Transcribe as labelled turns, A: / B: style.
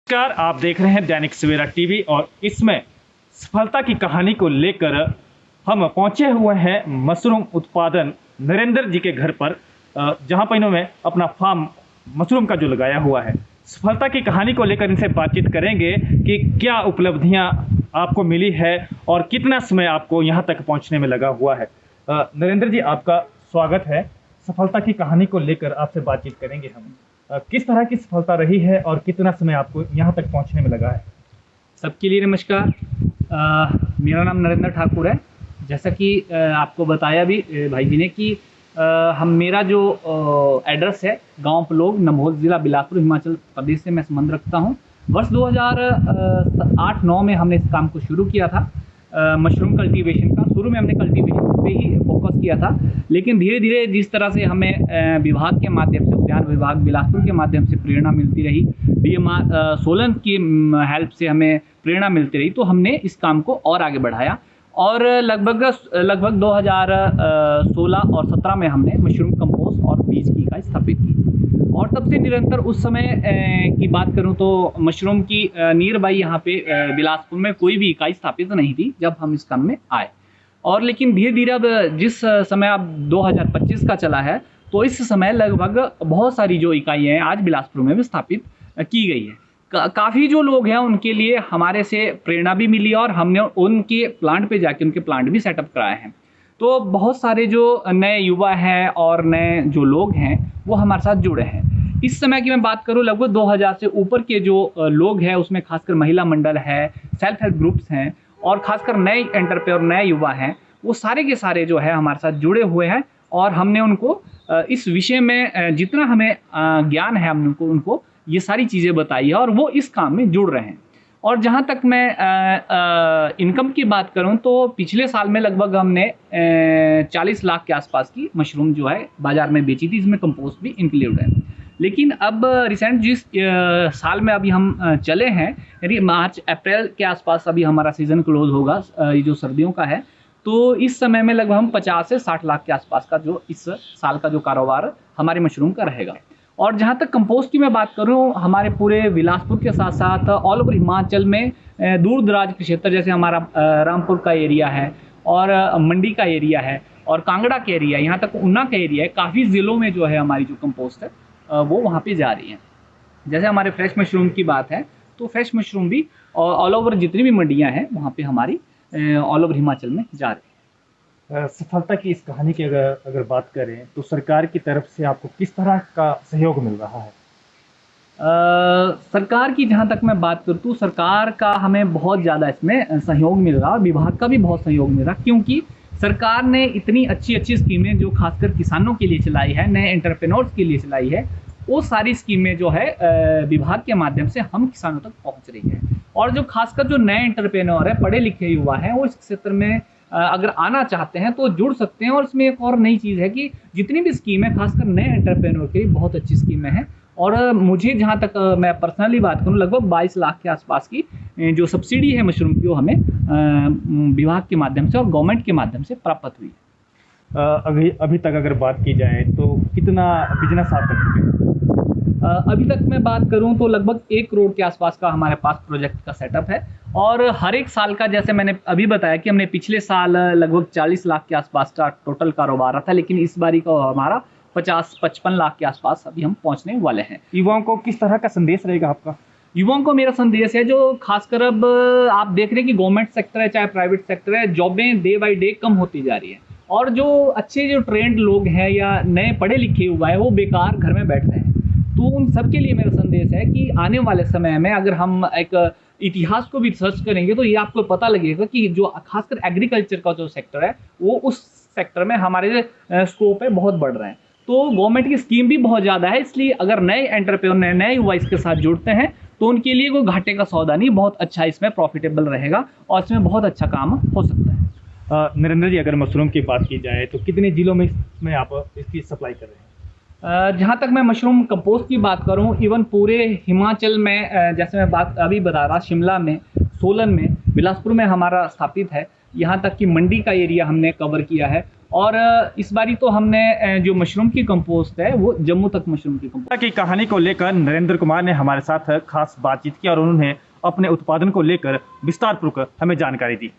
A: नमस्कार, आप देख रहे हैं दैनिक सवेरा टीवी और इसमें सफलता की कहानी को लेकर हम पहुंचे हुए हैं मशरूम उत्पादन नरेंद्र जी के घर पर, जहां पर इन्होंने अपना फार्म मशरूम का जो लगाया हुआ है। सफलता की कहानी को लेकर इनसे बातचीत करेंगे कि क्या उपलब्धियां आपको मिली है और कितना समय आपको यहां तक पहुंचने में लगा हुआ है। नरेंद्र जी, आपका स्वागत है। सफलता की कहानी को लेकर आपसे बातचीत करेंगे हम। किस तरह की सफलता रही है और कितना समय आपको यहाँ तक पहुँचने में लगा है?
B: सबके लिए नमस्कार। मेरा नाम नरेंद्र ठाकुर है। जैसा कि आपको बताया भी भाई जी ने कि मेरा जो एड्रेस है गांव पलोग, नम्होद ज़िला, बिलासपुर, हिमाचल प्रदेश से मैं संबंध रखता हूं। वर्ष 2008-9 में हमने इस काम को शुरू किया था, मशरूम कल्टीवेशन का। शुरू में हमने कल्टीवेशन पे ही फोकस किया था, लेकिन धीरे धीरे जिस तरह से हमें विभाग के माध्यम से, उद्यान विभाग बिलासपुर के माध्यम से प्रेरणा मिलती रही, DMR सोलन की हेल्प से हमें प्रेरणा मिलती रही, तो हमने इस काम को और आगे बढ़ाया और लगभग 2016 और 17 में हमने मशरूम कंपोस्ट और बीज की इकाई स्थापित की। और तब से निरंतर, उस समय की बात करूं तो मशरूम की नियर बाई यहाँ पे बिलासपुर में कोई भी इकाई स्थापित नहीं थी जब हम इस काम में आए। और लेकिन धीरे धीरे अब जिस समय अब 2025 का चला है, तो इस समय लगभग बहुत सारी जो इकाइयाँ हैं आज बिलासपुर में भी स्थापित की गई है। काफ़ी जो लोग हैं उनके लिए हमारे से प्रेरणा भी मिली और हमने उनके प्लांट पे जाके उनके प्लांट भी सेटअप कराए हैं। तो बहुत सारे जो नए युवा हैं और नए जो लोग हैं वो हमारे साथ जुड़े हैं। इस समय की मैं बात करूं, लगभग 2000 से ऊपर के जो लोग हैं, उसमें खासकर महिला मंडल है, सेल्फ हेल्प ग्रुप्स हैं और खासकर नए एंटरप्रेन्योर, नए युवा हैं, वो सारे के सारे जो है हमारे साथ जुड़े हुए हैं। और हमने उनको इस विषय में जितना हमें ज्ञान है, हमने उनको ये सारी चीज़ें बताई है और वो इस काम में जुड़ रहे हैं। और जहाँ तक मैं इनकम की बात करूँ तो पिछले साल में लगभग हमने 40 लाख के आसपास की मशरूम जो है बाज़ार में बेची थी, इसमें कंपोस्ट भी इंक्लूड है। लेकिन अब रिसेंट जिस साल में अभी हम चले हैं, यानी मार्च अप्रैल के आसपास अभी हमारा सीज़न क्लोज होगा, ये जो सर्दियों का है, तो इस समय में लगभग हम 50 से 60 लाख के आसपास का जो इस साल का जो कारोबार हमारे मशरूम का रहेगा। और जहाँ तक कंपोस्ट की मैं बात करूँ, हमारे पूरे बिलासपुर के साथ साथ ऑल ओवर हिमाचल में दूर दराज के क्षेत्र, जैसे हमारा रामपुर का एरिया है और मंडी का एरिया है और कांगड़ा का एरिया, यहाँ तक ऊना का एरिया है, काफ़ी ज़िलों में जो है हमारी जो कंपोस्ट है वो वहाँ पे जा रही है। जैसे हमारे फ्रेश मशरूम की बात है, तो फ्रेश मशरूम भी ऑल ओवर जितनी भी मंडियाँ हैं वहाँ पे हमारी ऑल ओवर हिमाचल में जा रही है।
A: सफलता की इस कहानी की अगर बात करें तो सरकार की तरफ से आपको किस तरह का सहयोग मिल रहा है?
B: सरकार की जहाँ तक मैं बात करूँ तो सरकार का हमें बहुत ज़्यादा इसमें सहयोग मिल रहा है, विभाग का भी बहुत सहयोग मिल रहा है, क्योंकि सरकार ने इतनी अच्छी अच्छी स्कीमें जो खासकर किसानों के लिए चलाई है, नए एंटरप्रेन्योर्स के लिए चलाई है, वो सारी स्कीमें जो है विभाग के माध्यम से हम किसानों तक पहुँच रही है। और जो खासकर जो नए एंटरप्रेन्योर है, पढ़े लिखे युवा हैं, वो इस क्षेत्र में अगर आना चाहते हैं तो जुड़ सकते हैं। और इसमें एक और नई चीज़ है कि जितनी भी स्कीम है खासकर नए एंटरप्रेन्योर के लिए बहुत अच्छी स्कीमें हैं। और मुझे जहाँ तक मैं पर्सनली बात करूँ, लगभग 22 लाख के आसपास की जो सब्सिडी है मशरूम की, वो हमें विभाग के माध्यम से और गवर्नमेंट के माध्यम से प्राप्त हुई है।
A: अभी तक अगर बात की जाए तो कितना बिजनेस आप कर चुके हैं?
B: अभी तक मैं बात करूं तो लगभग 1 करोड़ के आसपास का हमारे पास प्रोजेक्ट का सेटअप है। और हर एक साल का, जैसे मैंने अभी बताया कि हमने पिछले साल लगभग 40 लाख के आसपास का टोटल कारोबार रहा था, लेकिन इस बारी का हमारा 50-55 लाख के आसपास अभी हम पहुंचने वाले हैं।
A: युवाओं को किस तरह का संदेश रहेगा आपका?
B: युवाओं को मेरा संदेश है, जो खासकर अब आप देख रहे हैं कि गवर्नमेंट सेक्टर है चाहे प्राइवेट सेक्टर है, जॉबें डे बाई डे कम होती जा रही है और जो अच्छे जो ट्रेंड लोग हैं या नए पढ़े लिखे हुआ है वो बेकार घर में बैठ रहे हैं। तो उन सबके लिए मेरा संदेश है कि आने वाले समय में अगर हम एक इतिहास को भी सर्च करेंगे तो ये आपको पता लगेगा कि जो खासकर एग्रीकल्चर का जो सेक्टर है वो उस सेक्टर में हमारे स्कोप है बहुत बढ़ रहे हैं। तो गवर्नमेंट की स्कीम भी बहुत ज़्यादा है, इसलिए अगर नए एंटरप्रेन्योर, नए युवा इसके साथ जुड़ते हैं तो उनके लिए कोई घाटे का सौदा नहीं, बहुत अच्छा इसमें प्रॉफिटेबल रहेगा और इसमें बहुत अच्छा काम हो सकता है।
A: नरेंद्र जी, अगर मशरूम की बात की जाए तो कितने जिलों में इसमें आप इसकी सप्लाई कर रहे हैं?
B: जहाँ तक मैं मशरूम कंपोस्ट की बात करूँ, इवन पूरे हिमाचल में, जैसे मैं बात अभी बता रहा, शिमला में, सोलन में, बिलासपुर में हमारा स्थापित है। यहाँ तक कि मंडी का एरिया हमने कवर किया है और इस बारी तो हमने जो मशरूम की कंपोस्ट है वो जम्मू तक मशरूम की कंपोस्ट
A: की कहानी को लेकर नरेंद्र कुमार ने हमारे साथ खास बातचीत की और उन्होंने अपने उत्पादन को लेकर विस्तारपूर्वक हमें जानकारी दी।